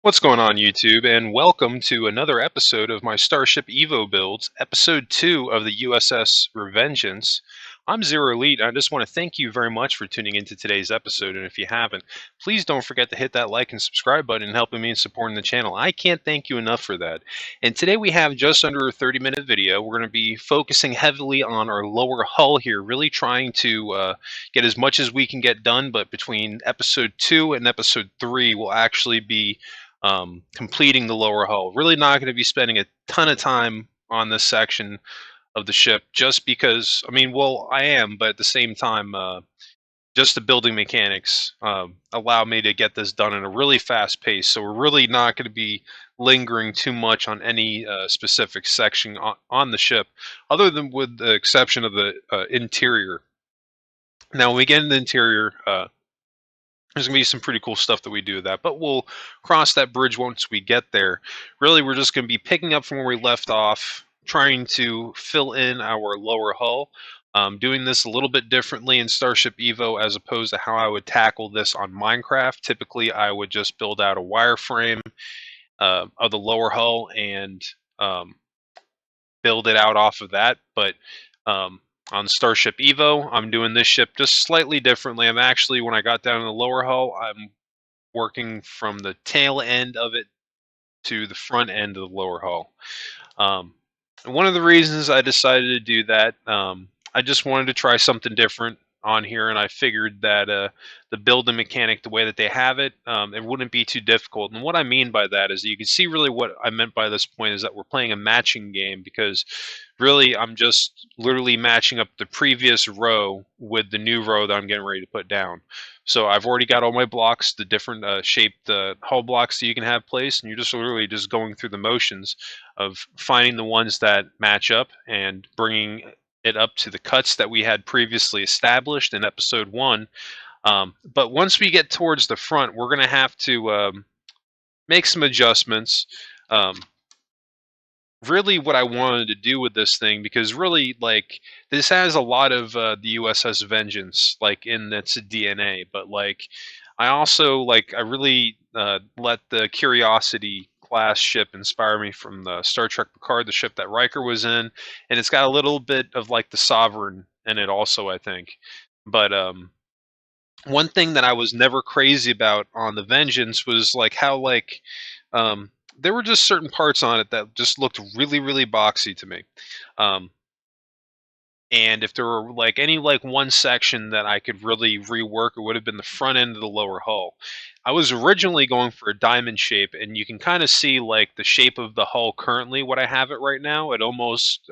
What's going on, YouTube, and welcome to another episode of my Starship Evo builds, episode 2 of the U.S.S. Revengeance. I'm Zero Elite, and I just want to thank you very much for tuning into today's episode, and if you haven't, please don't forget to hit that like and subscribe button and helping me in supporting the channel. I can't thank you enough for that. And today we have just under a 30-minute video. We're going to be focusing heavily on our lower hull here, really trying to get as much as we can get done, but between episode 2 and episode 3, we'll actually be completing the lower hull. Really not going to be spending a ton of time on this section of the ship just because, I mean, well, I am, but at the same time, just the building mechanics allow me to get this done in a really fast pace. So we're really not going to be lingering too much on any specific section on the ship, other than with the exception of the interior. Now, when we get in the interior, there's going to be some pretty cool stuff that we do with that, but we'll cross that bridge once we get there. Really, we're just going to be picking up from where we left off, trying to fill in our lower hull. Doing this a little bit differently in Starship Evo as opposed to how I would tackle this on Minecraft. Typically, I would just build out a wireframe of the lower hull and build it out off of that, but on Starship Evo, I'm doing this ship just slightly differently. I'm actually, when I got down in the lower hull, I'm working from the tail end of it to the front end of the lower hull. And one of the reasons I decided to do that, I just wanted to try something different on here, and I figured that the building mechanic, the way that they have it, it wouldn't be too difficult. And what I mean by that is you can see really what I meant by this point is that we're playing a matching game, because really I'm just literally matching up the previous row with the new row that I'm getting ready to put down. So I've already got all my blocks, the different shaped hull blocks that you can have placed, and you're just literally just going through the motions of finding the ones that match up and bringing it up to the cuts that we had previously established in episode 1. But once we get towards the front, we're going to have to make some adjustments. Really what I wanted to do with this thing, because really, like, this has a lot of the U.S.S. Vengeance, like, in its DNA, but, like, I also, like, I really let the Curiosity class ship inspire me from the Star Trek Picard, the ship that Riker was in, and it's got a little bit of, like, the Sovereign in it also, I think. But one thing that I was never crazy about on the Vengeance was, like, how, like, there were just certain parts on it that just looked really, really boxy to me. Um, and if there were like any like one section that I could really rework, it would have been the front end of the lower hull. I was originally going for a diamond shape, and you can kind of see like the shape of the hull currently. What I have it right now, it almost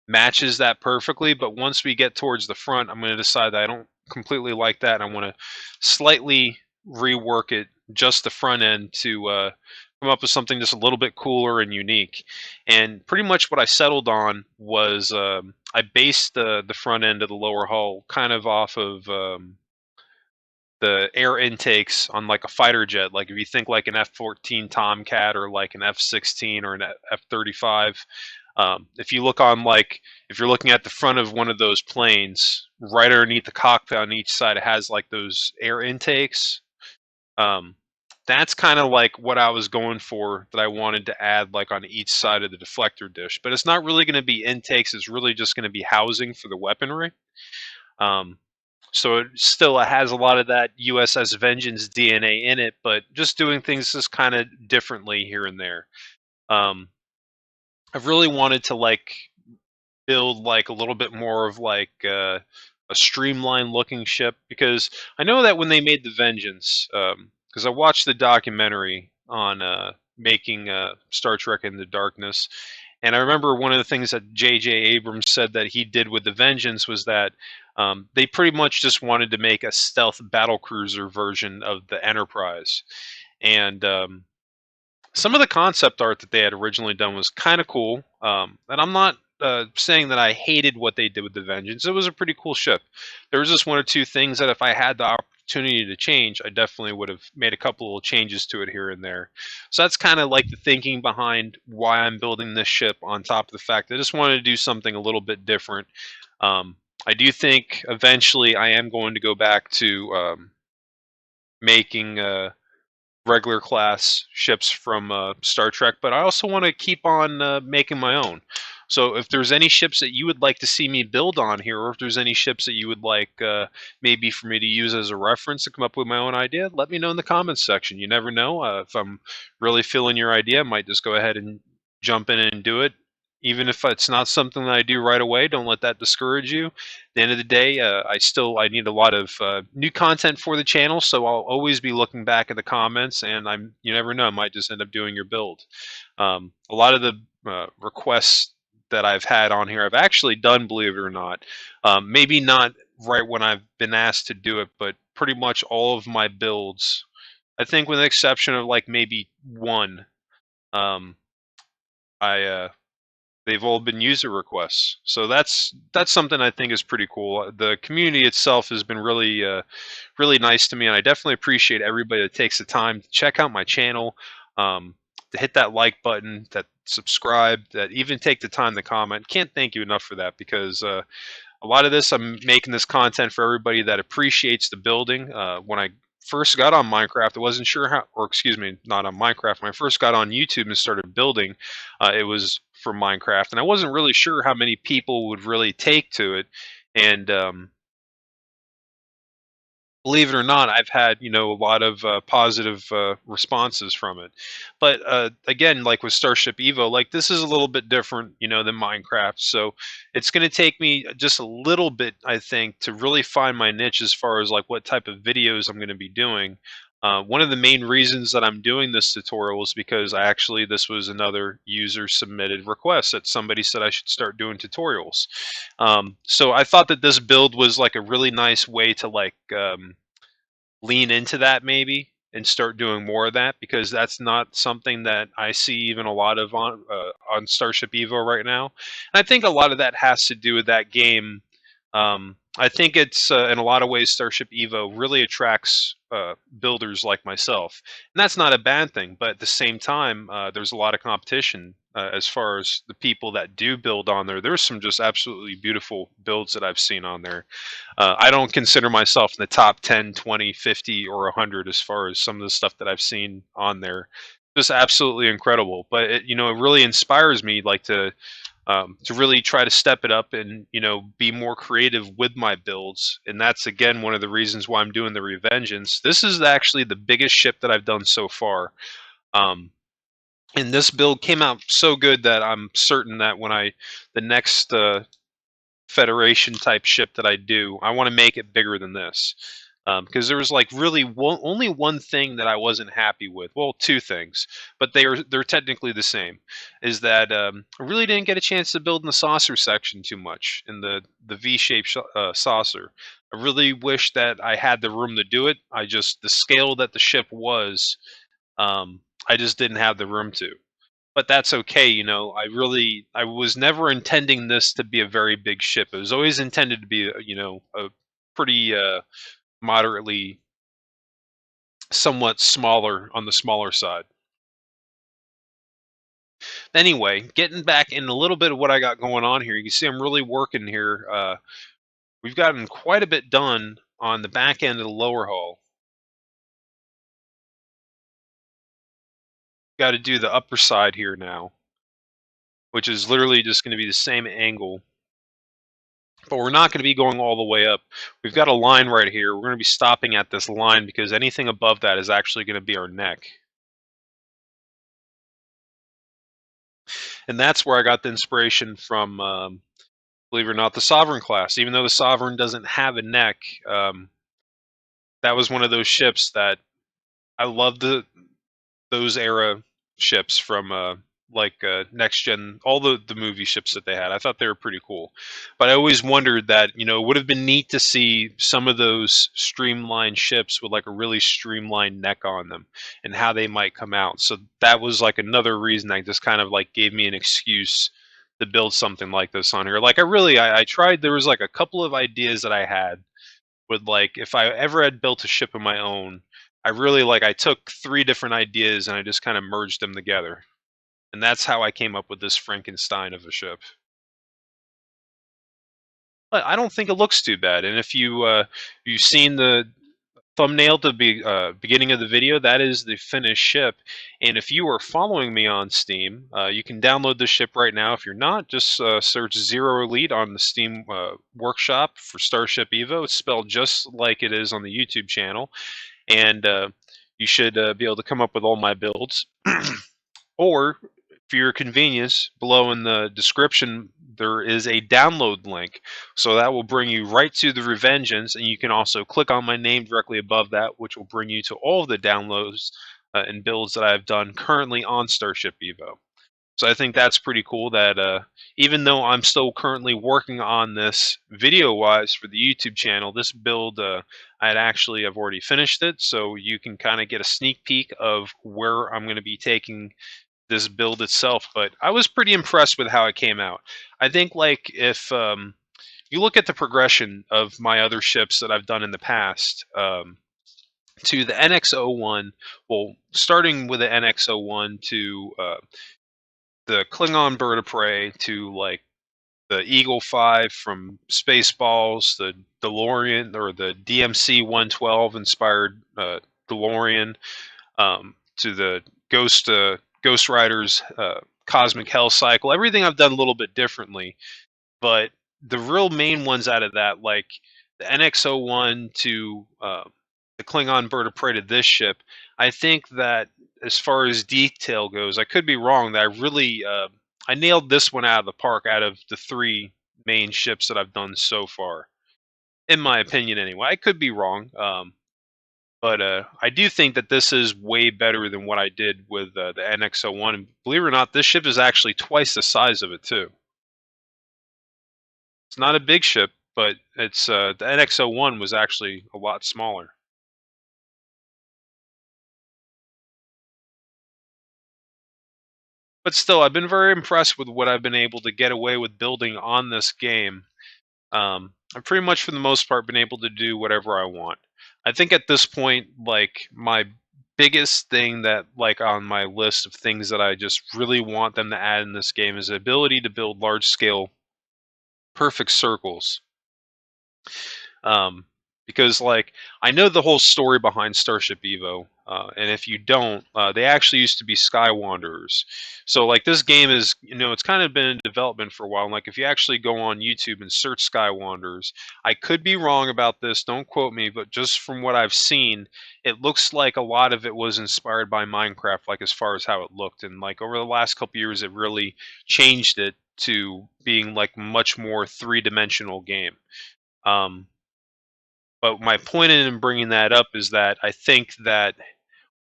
matches that perfectly. But once we get towards the front, I'm going to decide that I don't completely like that. I want to slightly rework it, just the front end, to come up with something just a little bit cooler and unique. And pretty much what I settled on was I based the front end of the lower hull kind of off of the air intakes on like a fighter jet. Like if you think like an F-14 Tomcat or like an F-16 or an F-35, if you look on like, if you're looking at the front of one of those planes, right underneath the cockpit on each side, it has like those air intakes. Um, that's kind of like what I was going for, that I wanted to add like on each side of the deflector dish. But it's not really going to be intakes. It's really just going to be housing for the weaponry. Um, so it still has a lot of that U.S.S. Vengeance DNA in it, but just doing things just kind of differently here and there. I've really wanted to like build like a little bit more of like a streamlined looking ship, because I know that when they made the Vengeance, because I watched the documentary on making Star Trek Into Darkness, and I remember one of the things that J.J. Abrams said that he did with the Vengeance was that they pretty much just wanted to make a stealth battlecruiser version of the Enterprise. And some of the concept art that they had originally done was kind of cool. And I'm not saying that I hated what they did with the Vengeance. It was a pretty cool ship. There was just one or two things that if I had the opportunity to change, I definitely would have made a couple of changes to it here and there. So that's kind of like the thinking behind why I'm building this ship, on top of the fact that I just wanted to do something a little bit different. I do think eventually I am going to go back to making regular class ships from Star Trek, but I also want to keep on making my own. So if there's any ships that you would like to see me build on here, or if there's any ships that you would like maybe for me to use as a reference to come up with my own idea, let me know in the comments section. You never know. If I'm really feeling your idea, I might just go ahead and jump in and do it. Even if it's not something that I do right away, don't let that discourage you. At the end of the day, I need a lot of new content for the channel, so I'll always be looking back at the comments, and you never know, I might just end up doing your build. A lot of the requests that I've had on here, I've actually done, believe it or not. Maybe not right when I've been asked to do it, but pretty much all of my builds, I think with the exception of like maybe one, um, I they've all been user requests. So that's something I think is pretty cool. The community itself has been really nice to me, and I definitely appreciate everybody that takes the time to check out my channel, um, to hit that like button, that subscribe, that even take the time to comment. Can't thank you enough for that, because a lot of this, I'm making this content for everybody that appreciates the building. When I first got on Minecraft, I wasn't sure how, or excuse me, not on Minecraft. When I first got on YouTube and started building, it was for Minecraft, and I wasn't really sure how many people would really take to it. And believe it or not, I've had, a lot of positive responses from it. But again, like with Starship Evo, like this is a little bit different, than Minecraft. So it's going to take me just a little bit, I think, to really find my niche as far as like what type of videos I'm going to be doing. One of the main reasons that I'm doing this tutorial is because this was another user submitted request that somebody said I should start doing tutorials. So I thought that this build was like a really nice way to like lean into that maybe and start doing more of that, because that's not something that I see even a lot of on Starship Evo right now. And I think a lot of that has to do with that game. I think it's in a lot of ways Starship Evo really attracts builders like myself, and that's not a bad thing. But at the same time, there's a lot of competition as far as the people that do build on there. There's some just absolutely beautiful builds that I've seen on there. I don't consider myself in the top 10, 20, 50, or 100 as far as some of the stuff that I've seen on there. Just absolutely incredible. But it really inspires me, like to really try to step it up and be more creative with my builds. And that's again one of the reasons why I'm doing the Revengeance. This is actually the biggest ship that I've done so far. Um, and this build came out so good that I'm certain that when the next Federation type ship that I do, I want to make it bigger than this. Because there was like really only one thing that I wasn't happy with. Well, two things, but they're technically the same. Is that I really didn't get a chance to build in the saucer section too much, in the V-shaped saucer. I really wish that I had the room to do it. The scale that the ship was, I just didn't have the room to. But that's okay. I was never intending this to be a very big ship. It was always intended to be a pretty moderately, somewhat smaller, on the smaller side. Anyway, getting back in a little bit of what I got going on here, you can see I'm really working here. We've gotten quite a bit done on the back end of the lower hull. Got to do the upper side here now, which is literally just going to be the same angle. But we're not going to be going all the way up. We've got a line right here. We're going to be stopping at this line because anything above that is actually going to be our neck. And that's where I got the inspiration from, believe it or not, the Sovereign class. Even though the Sovereign doesn't have a neck, that was one of those ships that I loved. Those era ships from next gen, all the movie ships that they had. I thought they were pretty cool, but I always wondered that it would have been neat to see some of those streamlined ships with like a really streamlined neck on them and how they might come out. So that was like another reason that just kind of like gave me an excuse to build something like this on here. Like I tried. There was like a couple of ideas that I had with, like, if I ever had built a ship of my own, I took three different ideas and I just kind of merged them together. And that's how I came up with this Frankenstein of a ship. But I don't think it looks too bad. And if you've seen thumbnail at the beginning of the video, that is the finished ship. And if you are following me on Steam, you can download the ship right now. If you're not, just search Zero Elite on the Steam workshop for Starship Evo. It's spelled just like it is on the YouTube channel. And you should be able to come up with all my builds. Or, for your convenience, below in the description, there is a download link. So that will bring you right to the Revengeance, and you can also click on my name directly above that, which will bring you to all of the downloads and builds that I've done currently on Starship Evo. So I think that's pretty cool that even though I'm still currently working on this video-wise for the YouTube channel, this build, I've already finished it, so you can kind of get a sneak peek of where I'm going to be taking this build itself. But I was pretty impressed with how it came out. I think, like, if you look at the progression of my other ships that I've done in the past, to the NX-01, well, starting with the NX-01 to the Klingon Bird of Prey to, like, the Eagle 5 from Spaceballs, the DeLorean, or the DMC 112 inspired DeLorean, to the Ghost Riders Cosmic Hell Cycle. Everything I've done a little bit differently, but the real main ones out of that, like the NX-01 to the Klingon Bird of Prey to this ship, I think that as far as detail goes, I could be wrong, that I nailed this one out of the park out of the three main ships that I've done so far, in my opinion anyway. I could be wrong. But I do think that this is way better than what I did with the NX-01. And believe it or not, this ship is actually twice the size of it, too. It's not a big ship, but it's the NX-01 was actually a lot smaller. But still, I've been very impressed with what I've been able to get away with building on this game. I've pretty much, for the most part, been able to do whatever I want. I think at this point, like, my biggest thing that, like, on my list of things that I just really want them to add in this game is the ability to build large-scale perfect circles. Um, because, like, I know the whole story behind Starship Evo, and if you don't, they actually used to be Sky Wanderers. So, like, this game is, it's kind of been in development for a while. And, like, if you actually go on YouTube and search Sky Wanderers, I could be wrong about this, don't quote me, but just from what I've seen, it looks like a lot of it was inspired by Minecraft, like, as far as how it looked. And, like, over the last couple years, it really changed it to being, like, much more three-dimensional game. But my point in bringing that up is that I think that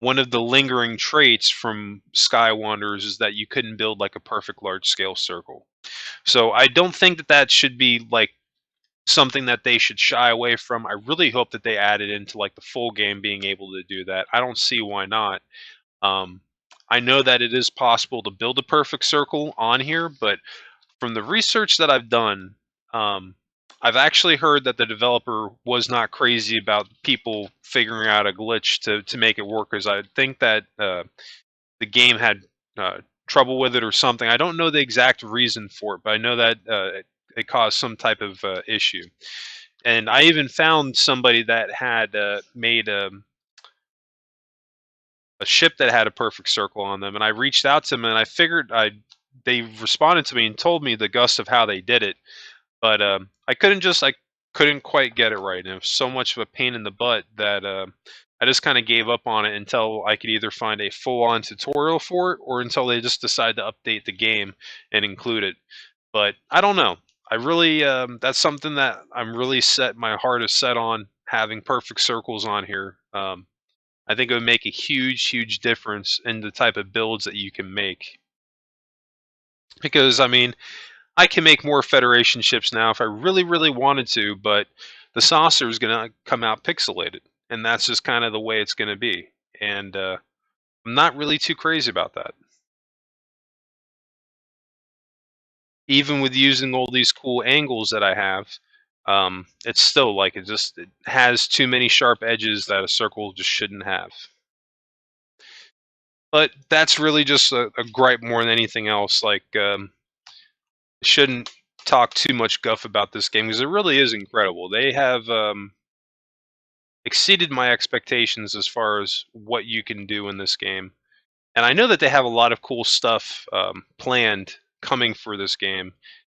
one of the lingering traits from Sky Wanderers is that you couldn't build, like, a perfect large-scale circle. So I don't think that that should be, like, something that they should shy away from. I really hope that they add it into, like, the full game, being able to do that. I don't see why not. Um, I know that it is possible to build a perfect circle on here, but from the research that I've done, um, I've actually heard that the developer was not crazy about people figuring out a glitch to make it work, because I think that the game had trouble with it or something. I don't know the exact reason for it, but I know that it caused some type of issue. And I even found somebody that had made a ship that had a perfect circle on them, and I reached out to them, and I figured they responded to me and told me the gist of how they did it. But I couldn't quite get it right, and it was so much of a pain in the butt that I just kind of gave up on it until I could either find a full-on tutorial for it, or until they just decide to update the game and include it. But I don't know. I really that's something that I'm really my heart is set on, having perfect circles on here. I think it would make a huge difference in the type of builds that you can make. Because, I mean, I can make more Federation ships now if I really wanted to, but the saucer is going to come out pixelated, and that's just kind of the way it's going to be. And I'm not really too crazy about that. Even with using all these cool angles that I have, it's still, like, it has too many sharp edges that a circle just shouldn't have. But that's really just a gripe more than anything else. Like, shouldn't talk too much guff about this game, because it really is incredible. They have exceeded my expectations as far as what you can do in this game. And I know that they have a lot of cool stuff planned coming for this game,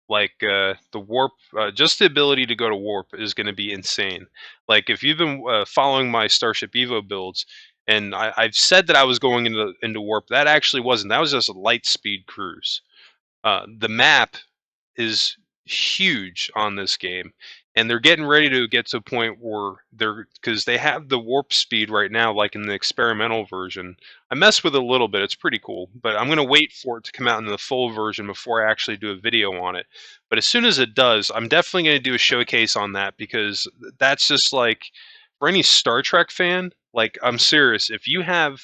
like the warp. Just the ability to go to warp is going to be insane. Like if you've been following my Starship Evo builds, and I've said that I was going into warp, that actually wasn't. That was just a light speed cruise. The map is huge on this game, and they're getting ready to get to a point where because they have the warp speed right now, like in the experimental version. I messed with it a little bit; it's pretty cool, but I'm gonna wait for it to come out in the full version before I actually do a video on it. But as soon as it does, I'm definitely gonna do a showcase on that because that's just like for any Star Trek fan. Like I'm serious, if you have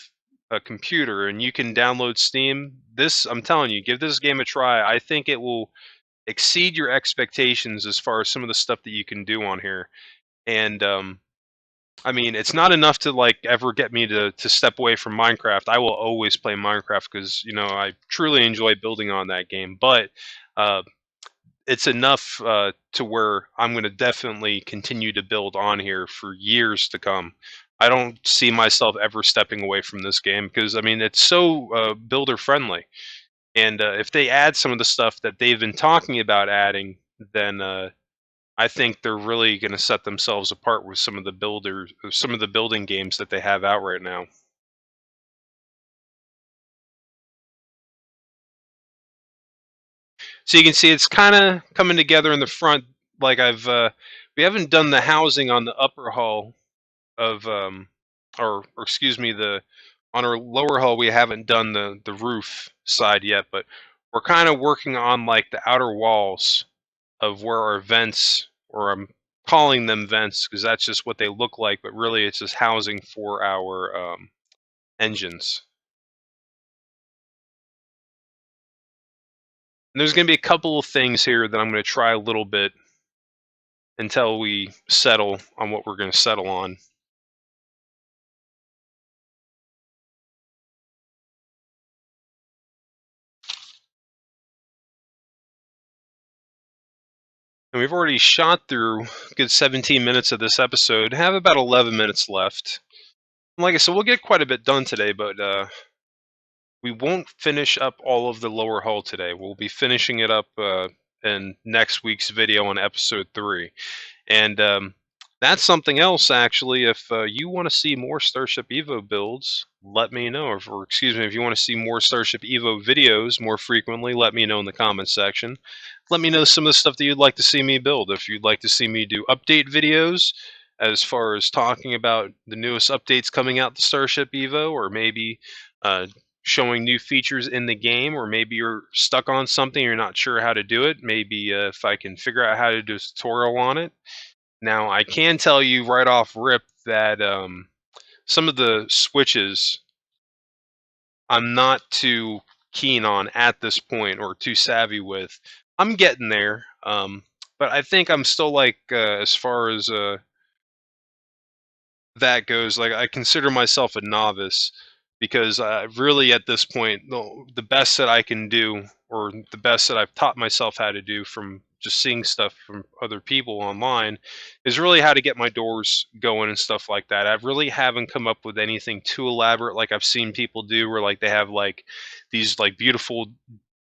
a computer and you can download Steam, this I'm telling you, give this game a try. I think it will exceed your expectations as far as some of the stuff that you can do on here. And I mean, it's not enough to like ever get me to step away from Minecraft. I will always play Minecraft because I truly enjoy building on that game. But uh, it's enough to where I'm going to definitely continue to build on here for years to come. I don't see myself ever stepping away from this game because I mean it's so builder friendly. And if they add some of the stuff that they've been talking about adding, then I think they're really going to set themselves apart with some of the builders, some of the building games that they have out right now. So you can see it's kind of coming together in the front. Like we haven't done the housing on the upper hull of, or excuse me, the on our lower hull we haven't done the roof side yet, but we're kind of working on like the outer walls of where our vents, or I'm calling them vents because that's just what they look like, but really it's just housing for our engines. And there's going to be a couple of things here that I'm going to try a little bit until we settle on what we're going to settle on. And we've already shot through a good 17 minutes of this episode, have about 11 minutes left. And like I said, we'll get quite a bit done today, but we won't finish up all of the lower hull today. We'll be finishing it up in next week's video on episode 3. And that's something else, actually. If you want to see more Starship Evo builds, let me know. Or excuse me, if you want to see more Starship Evo videos more frequently, let me know in the comments section. Let me know some of the stuff that you'd like to see me build. If you'd like to see me do update videos as far as talking about the newest updates coming out to Starship Evo, or maybe showing new features in the game, or maybe you're stuck on something, you're not sure how to do it, maybe if I can figure out how to do a tutorial on it. Now, I can tell you right off rip that some of the switches I'm not too keen on at this point, or too savvy with. I'm getting there, but I think I'm still like, as far as that goes, like I consider myself a novice because really at this point, the best that I can do, or the best that I've taught myself how to do from just seeing stuff from other people online, is really how to get my doors going and stuff like that. I really haven't come up with anything too elaborate like I've seen people do, where like they have like these like beautiful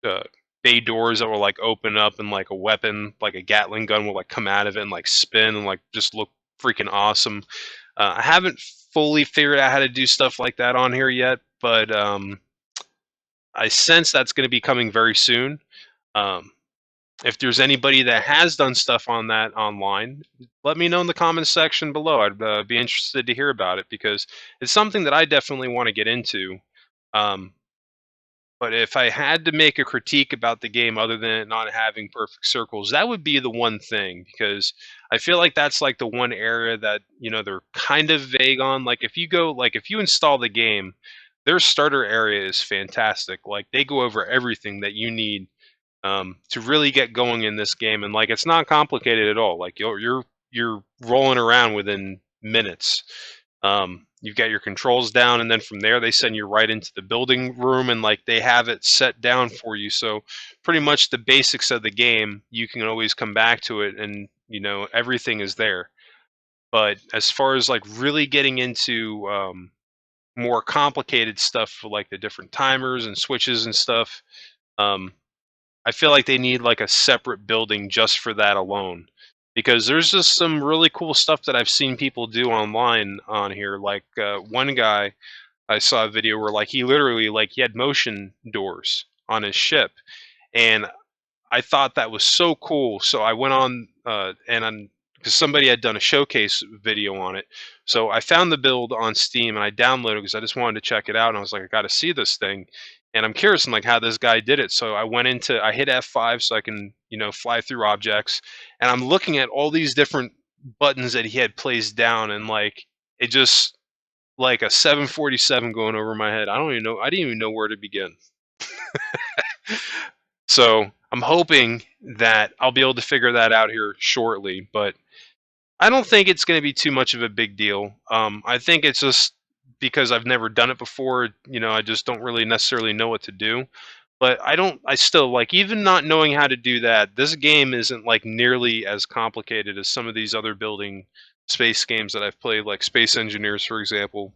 uh, bay doors that will like open up and like a weapon, like a Gatling gun, will like come out of it and like spin and like just look freaking awesome. I haven't fully figured out how to do stuff like that on here yet, but I sense that's going to be coming very soon. Um, if there's anybody that has done stuff on that online, let me know in the comments section below. I'd be interested to hear about it because it's something that I definitely want to get into. Um, but if I had to make a critique about the game other than it not having perfect circles, that would be the one thing, because I feel like that's like the one area that, they're kind of vague on. Like if you install the game, their starter area is fantastic. Like they go over everything that you need to really get going in this game, and like it's not complicated at all. Like you're rolling around within minutes. You've got your controls down, and then from there they send you right into the building room, and like they have it set down for you. So pretty much the basics of the game, you can always come back to it, and everything is there. But as far as like really getting into more complicated stuff for like the different timers and switches and stuff, um, I feel like they need like a separate building just for that alone. Because there's just some really cool stuff that I've seen people do online on here. Like one guy, I saw a video where like he literally like he had motion doors on his ship, and I thought that was so cool. So I went on and because somebody had done a showcase video on it. So I found the build on Steam and I downloaded it because I just wanted to check it out. And I was like, I got to see this thing, and I'm curious on like how this guy did it. So I hit F5 so I can fly through objects, and I'm looking at all these different buttons that he had placed down, and like it just like a 747 going over my head. I didn't even know where to begin. So I'm hoping that I'll be able to figure that out here shortly, but I don't think it's going to be too much of a big deal. I think it's just because I've never done it before. I just don't really necessarily know what to do. But I still like, even not knowing how to do that, this game isn't like nearly as complicated as some of these other building space games that I've played, like Space Engineers, for example.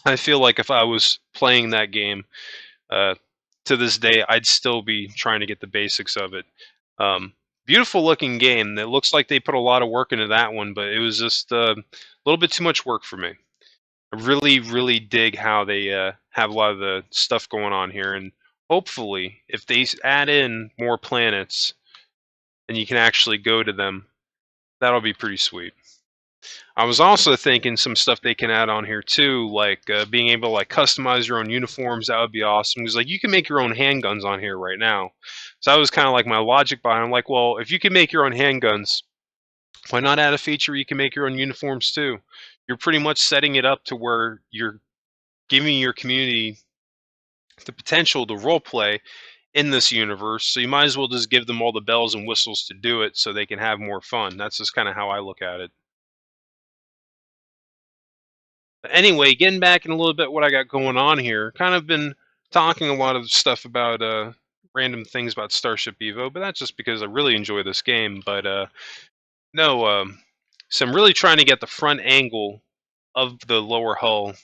I feel like if I was playing that game, uh, to this day, I'd still be trying to get the basics of it. Beautiful looking game. It looks like they put a lot of work into that one, but it was just a little bit too much work for me. I really, really dig how they have a lot of the stuff going on here, and hopefully, if they add in more planets and you can actually go to them, that'll be pretty sweet. I was also thinking some stuff they can add on here too, like being able to like customize your own uniforms. That would be awesome because like you can make your own handguns on here right now. So that was kind of like my logic behind. I'm like, well, if you can make your own handguns, why not add a feature where you can make your own uniforms too? You're pretty much setting it up to where you're giving your community the potential to role play in this universe. So you might as well just give them all the bells and whistles to do it so they can have more fun. That's just kind of how I look at it. Anyway, getting back in a little bit what I got going on here. Kind of been talking a lot of stuff about random things about Starship Evo, but that's just because I really enjoy this game. But no, so I'm really trying to get the front angle of the lower hull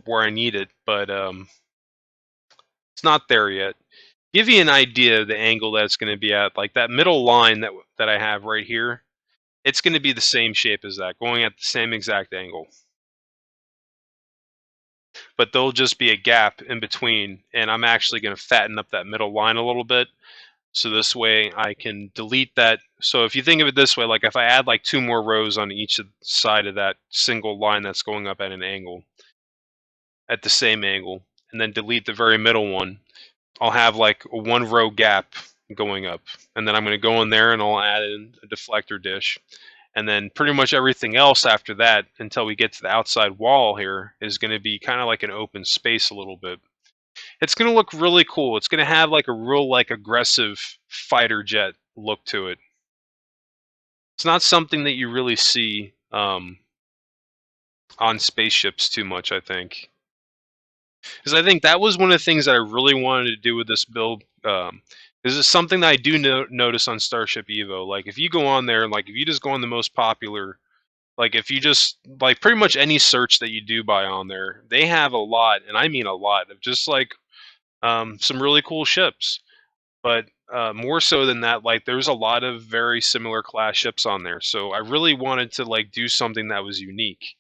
where I need it, but it's not there yet. Give you an idea of the angle that's going to be at, like that middle line that I have right here. It's going to be the same shape as that, going at the same exact angle. But there'll just be a gap in between, and I'm actually going to fatten up that middle line a little bit, so this way I can delete that. So if you think of it this way, like if I add like 2 more rows on each side of that single line that's going up at an angle, at the same angle, and then delete the very middle one, I'll have like a 1 row gap going up, and then I'm going to go in there and I'll add in a deflector dish. And then pretty much everything else after that, until we get to the outside wall here, is going to be kind of like an open space a little bit. It's going to look really cool. It's going to have like a real like aggressive fighter jet look to it. It's not something that you really see on spaceships too much, I think. Because I think that was one of the things that I really wanted to do with this build. This is something that I do notice on Starship Evo. Like if you go on there, like if you just go on the most popular, like if you just like pretty much any search that you do buy on there, they have a lot, and I mean a lot, of just like some really cool ships. But more so than that, like there's a lot of very similar class ships on there. So I really wanted to like do something that was unique,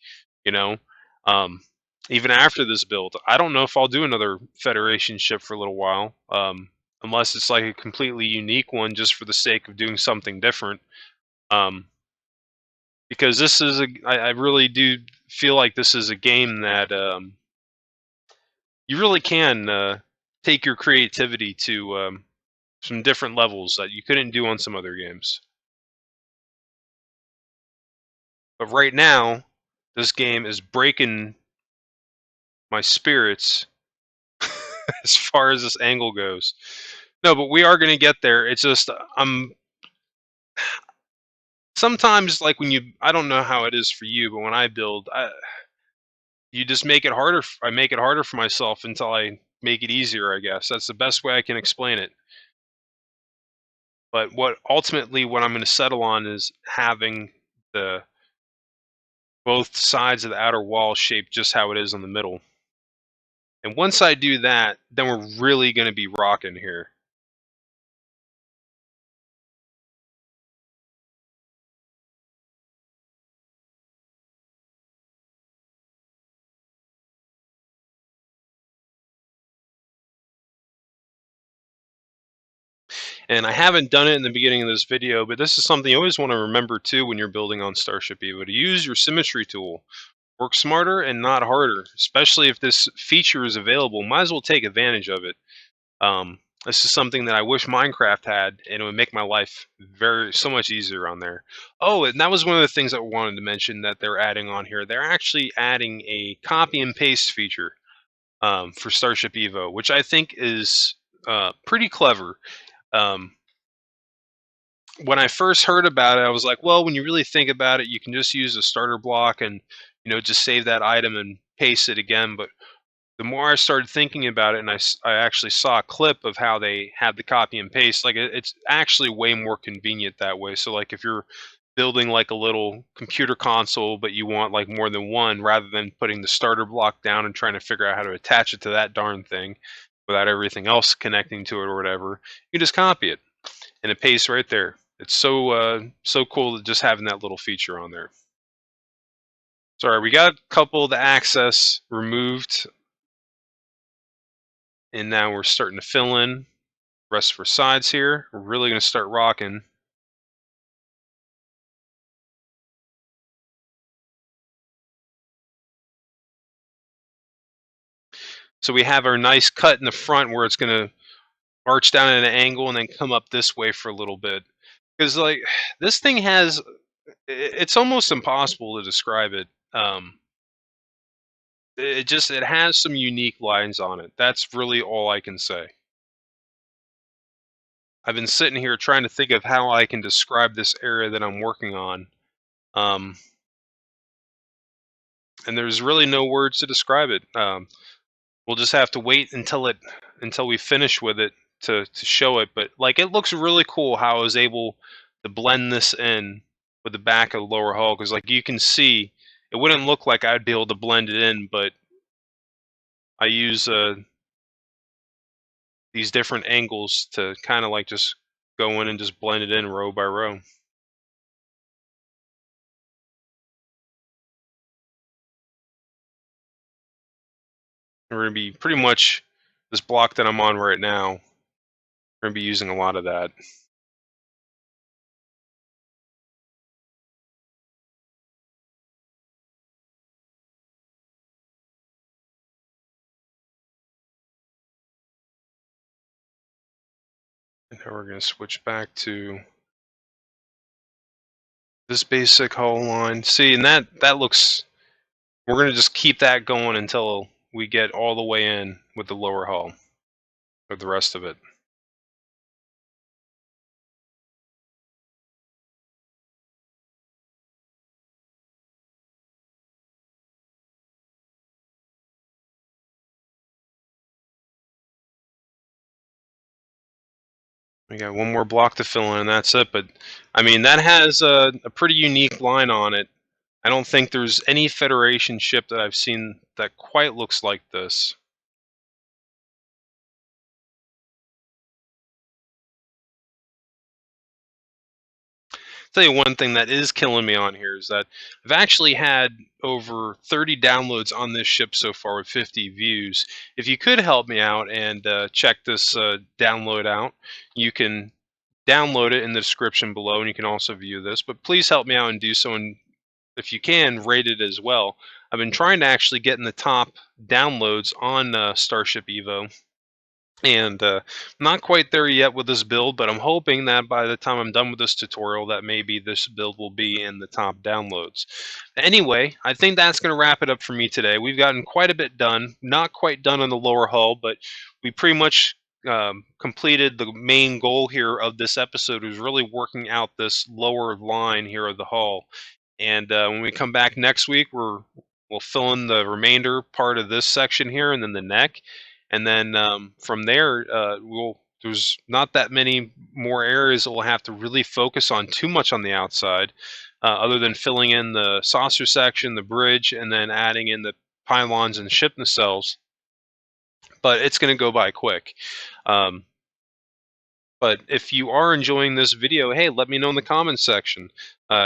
you know. Um, Even after this build, I don't know if I'll do another Federation ship for a little while, unless it's like a completely unique one just for the sake of doing something different. Um, because I really do feel like this is a game that you really can take your creativity to some different levels that you couldn't do on some other games. But right now, this game is breaking my spirits as far as this angle goes. No, but we are going to get there. It's just I'm sometimes like when I don't know how it is for you, but when I build, you just make it harder. I make it harder for myself until I make it easier. I guess that's the best way I can explain it. But what I'm going to settle on is having the both sides of the outer wall shaped just how it is in the middle. And once I do that, then we're really going to be rocking here. And I haven't done it in the beginning of this video, but this is something you always want to remember too when you're building on Starship Evo, to use your symmetry tool. Work smarter and not harder, especially if this feature is available. Might as well take advantage of it. This is something that I wish Minecraft had, and it would make my life so much easier on there. Oh, and that was one of the things that I wanted to mention that they're adding on here. They're actually adding a copy and paste feature for Starship Evo, which I think is pretty clever. Um, when I first heard about it, I was like, well, when you really think about it, you can just use a starter block and just save that item and paste it again. But the more I started thinking about it, and I actually saw a clip of how they had the copy and paste, like it's actually way more convenient that way. So like if you're building like a little computer console, but you want like more than one, rather than putting the starter block down and trying to figure out how to attach it to that darn thing without everything else connecting to it or whatever, you just copy it and it pastes right there. It's so cool to just having that little feature on there. Sorry, we got a couple of the access removed, and now we're starting to fill in rest for sides here. We're really going to start rocking. So we have our nice cut in the front where it's going to arch down at an angle and then come up this way for a little bit. Because like this thing has, it's almost impossible to describe it. It has some unique lines on it. That's really all I can say. I've been sitting here trying to think of how I can describe this area that I'm working on. Um, and there's really no words to describe it. We'll just have to wait until we finish with it to show it. But like it looks really cool how I was able to blend this in with the back of the lower hull, because like you can see, it wouldn't look like I'd be able to blend it in, but I use these different angles to kind of like just go in and just blend it in row by row. We're going to be pretty much this block that I'm on right now. We're going to be using a lot of that. And now we're going to switch back to this basic hull line. See, and that looks, we're going to just keep that going until we get all the way in with the lower hull, or the rest of it. We got one more block to fill in, and that's it. But I mean, that has a pretty unique line on it. I don't think there's any Federation ship that I've seen that quite looks like this. Tell you one thing that is killing me on here is that I've actually had over 30 downloads on this ship so far with 50 views. If you could help me out and check this download out, you can download it in the description below, and you can also view this. But please help me out and do so, and if you can, rate it as well. I've been trying to actually get in the top downloads on Starship Evo, and not quite there yet with this build, but I'm hoping that by the time I'm done with this tutorial, that maybe this build will be in the top downloads. Anyway, I think that's going to wrap it up for me today. We've gotten quite a bit done. Not quite done on the lower hull, but we pretty much completed the main goal here of this episode, was really working out this lower line here of the hull. And when we come back next week, we'll fill in the remainder part of this section here, and then the neck, and then from there, there's not that many more areas that we'll have to really focus on too much on the outside. other than filling in the saucer section, the bridge, and then adding in the pylons and ship nacelles. But it's going to go by quick. Um, but if you are enjoying this video, hey, let me know in the comments section.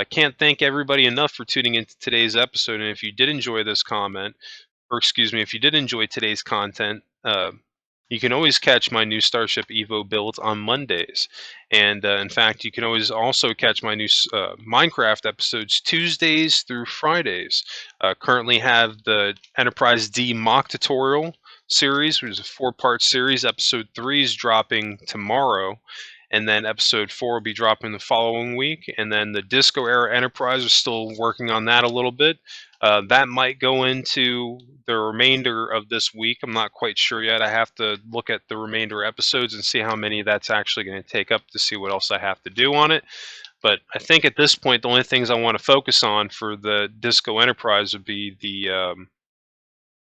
Can't thank everybody enough for tuning into today's episode. And if you did enjoy this comment, or excuse me, if you did enjoy today's content, you can always catch my new Starship Evo builds on Mondays. And in fact, you can always also catch my new Minecraft episodes Tuesdays through Fridays. Currently have the Enterprise D mock tutorial series, which is a 4-part series. Episode 3 is dropping tomorrow. And then episode 4 will be dropping the following week. And then the Disco Era Enterprise is still working on that a little bit. That might go into the remainder of this week. I'm not quite sure yet. I have to look at the remainder episodes and see how many that's actually going to take up to see what else I have to do on it. But I think at this point, the only things I want to focus on for the Disco Enterprise would be the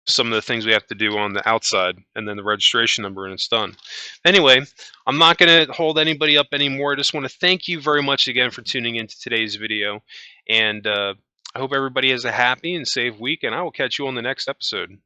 some of the things we have to do on the outside, and then the registration number, and it's done. Anyway, I'm not going to hold anybody up anymore. I just want to thank you very much again for tuning into today's video, and I hope everybody has a happy and safe week, and I will catch you on the next episode.